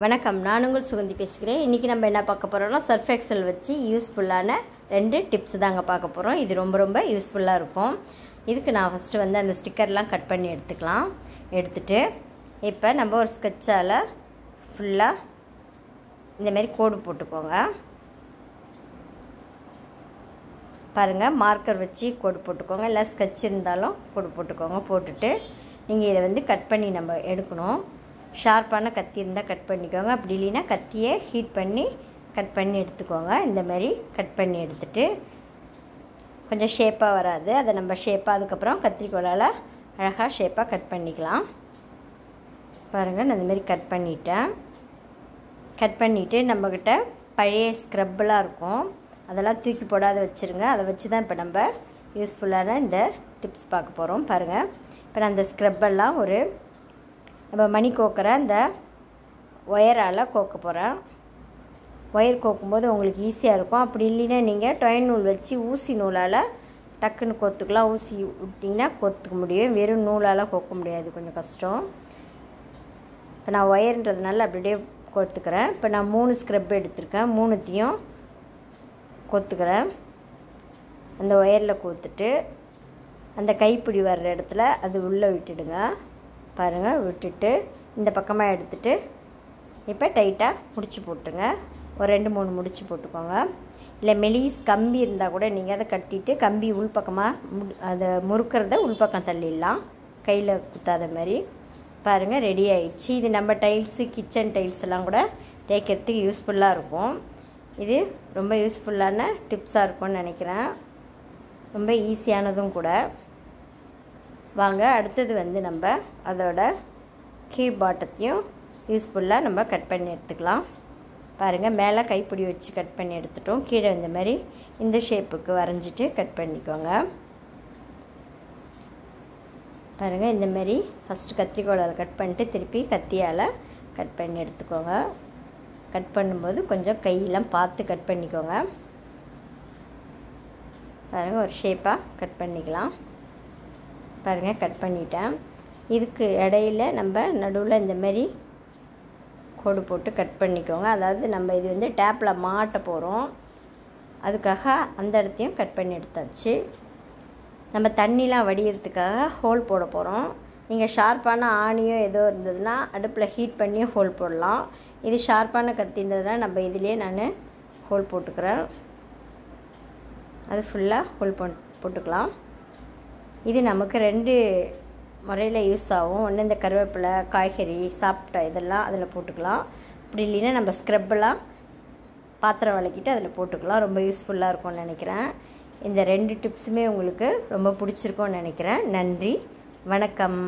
வணக்கம், நான் உங்கள் சுகந்தி பேசுகிறேன். இன்றைக்கி நம்ம என்ன பார்க்க போகிறோம்னா, சர்ஃப் எக்ஸல் வச்சு யூஸ்ஃபுல்லான 2 டிப்ஸ் தாங்க பார்க்க போகிறோம். இது ரொம்ப யூஸ்ஃபுல்லாக இருக்கும். இதுக்கு நான் ஃபஸ்ட்டு வந்து அந்த ஸ்டிக்கர்லாம் கட் பண்ணி எடுத்துட்டு இப்போ நம்ம ஒரு ஸ்கெட்சால் ஃபுல்லாக இந்தமாரி கோடு போட்டுக்கோங்க. பாருங்கள், மார்க்கர் வச்சு கோடு போட்டுக்கோங்க, இல்லை ஸ்கெட்ச் இருந்தாலும் கோடு போட்டுக்கோங்க. போட்டுட்டு நீங்கள் இதை வந்து கட் பண்ணி நம்ம எடுக்கணும். ஷார்ப்பான கத்தி இருந்தால் கட் பண்ணிக்கோங்க, அப்படி இல்லைன்னா கத்தியை ஹீட் பண்ணி கட் பண்ணி எடுத்துக்கோங்க. இந்தமாரி கட் பண்ணி எடுத்துகிட்டு கொஞ்சம் ஷேப்பாக வராது, அதை நம்ம ஷேப்பாக அதுக்கப்புறம் கத்திரிக்கோலால் அழகாக ஷேப்பாக கட் பண்ணிக்கலாம். பாருங்கள், நான் இந்தமாரி கட் பண்ணிவிட்டு நம்மக்கிட்ட பழைய ஸ்க்ரப்லாம் இருக்கும், அதெல்லாம் தூக்கி போடாத வச்சுருங்க. அதை வச்சு தான் இப்போ நம்ம யூஸ்ஃபுல்லான இந்த டிப்ஸ் பார்க்க போகிறோம். பாருங்கள், இப்போ நான் அந்த ஸ்க்ரப்பெல்லாம் நம்ம மணி கோக்கிற அந்த ஒயரால் கோக்க போகிறேன். ஒயர் கோக்கும்போது உங்களுக்கு ஈஸியாக இருக்கும். அப்படி இல்லைன்னா நீங்கள் டொயின் நூல் வச்சு ஊசி நூலால் டக்குன்னு கோத்துக்கலாம். ஊசி விட்டிங்கன்னா கோத்துக்க முடியும், வெறும் நூலால் கோக்க முடியாது, கொஞ்சம் கஷ்டம். இப்போ நான் ஒயர்ன்றதுனால அப்படியே கோத்துக்கிறேன். இப்போ நான் 3 ஸ்க்ரப் எடுத்திருக்கேன், 3த்தையும் கோத்துக்கிறேன். அந்த ஒயரில் கோத்துட்டு அந்த கைப்பிடி வர்ற இடத்துல அது உள்ளே விட்டுடுங்க. பாருங்கள், விட்டுட்டு இந்த பக்கமாக எடுத்துகிட்டு இப்போ டைட்டாக முடிச்சு போட்டுங்க. ஒரு 2-3 முடிச்சு போட்டுக்கோங்க. இல்லை மெலிஸ் கம்பி இருந்தால் கூட நீங்கள் அதை கட்டிட்டு கம்பி உள்பக்கமாக அதை முறுக்கிறத உள்பக்கம் தள்ளிடலாம், கையில் குத்தாத மாதிரி. பாருங்கள், ரெடி ஆகிடுச்சு. இது நம்ம டைல்ஸு, கிச்சன் டைல்ஸ் எல்லாம் கூட தேய்க்கிறதுக்கு யூஸ்ஃபுல்லாக இருக்கும். இது ரொம்ப யூஸ்ஃபுல்லான டிப்ஸாக இருக்கும்னு நினைக்கிறேன். ரொம்ப ஈஸியானதும் கூட. வாங்க, அடுத்தது வந்து நம்ம அதோட கீழ் பாட்டத்தையும் யூஸ்ஃபுல்லாக நம்ம கட் பண்ணி எடுத்துக்கலாம். பாருங்கள், மேலே கைப்பிடி வச்சு கட் பண்ணி எடுத்துட்டோம். கீழே இந்த மாதிரி இந்த ஷேப்புக்கு வரைஞ்சிட்டு கட் பண்ணிக்கோங்க. பாருங்கள், இந்தமாரி ஃபஸ்ட்டு கத்திரிக்கோலால் கட் பண்ணிட்டு திருப்பி கத்தியால் கட் பண்ணி எடுத்துக்கோங்க. கட் பண்ணும்போது கொஞ்சம் கையெல்லாம் பார்த்து கட் பண்ணிக்கோங்க. பாருங்கள், ஒரு ஷேப்பாக கட் பண்ணிக்கலாம். பாருங்கள், கட் பண்ணிட்டேன். இதுக்கு இடையில நம்ம நடுவில் இந்தமாரி கோடு போட்டு கட் பண்ணிக்கோங்க. அதாவது நம்ம இது வந்து டேப்பில் மாட்ட போகிறோம், அதுக்காக அந்த இடத்தையும் கட் பண்ணி எடுத்தாச்சு. நம்ம தண்ணிலாம் வடிகிறதுக்காக ஹோல் போட போகிறோம். நீங்கள் ஷார்ப்பான ஆணியோ ஏதோ இருந்ததுன்னா அடுப்பில் ஹீட் பண்ணி ஹோல் போடலாம். இது ஷார்ப்பான கத்தின்றதுனால் நம்ம இதிலே நான் ஹோல் போட்டுக்கிறேன். அது ஃபுல்லாக ஹோல் போட்டுக்கலாம். இது நமக்கு 2 முறையில் யூஸ் ஆகும். ஒன்று இந்த கருவேப்பிலை, காய்கறி, சாப்பிட்ட இதெல்லாம் அதில் போட்டுக்கலாம். அப்படி இல்லைன்னா நம்ம ஸ்க்ரப்பெல்லாம் பாத்திரம் விளக்கிட்டு அதில் போட்டுக்கலாம். ரொம்ப யூஸ்ஃபுல்லாக இருக்கும்னு நினைக்கிறேன். இந்த 2 டிப்ஸுமே உங்களுக்கு ரொம்ப பிடிச்சிருக்கும்னு நினைக்கிறேன். நன்றி, வணக்கம்.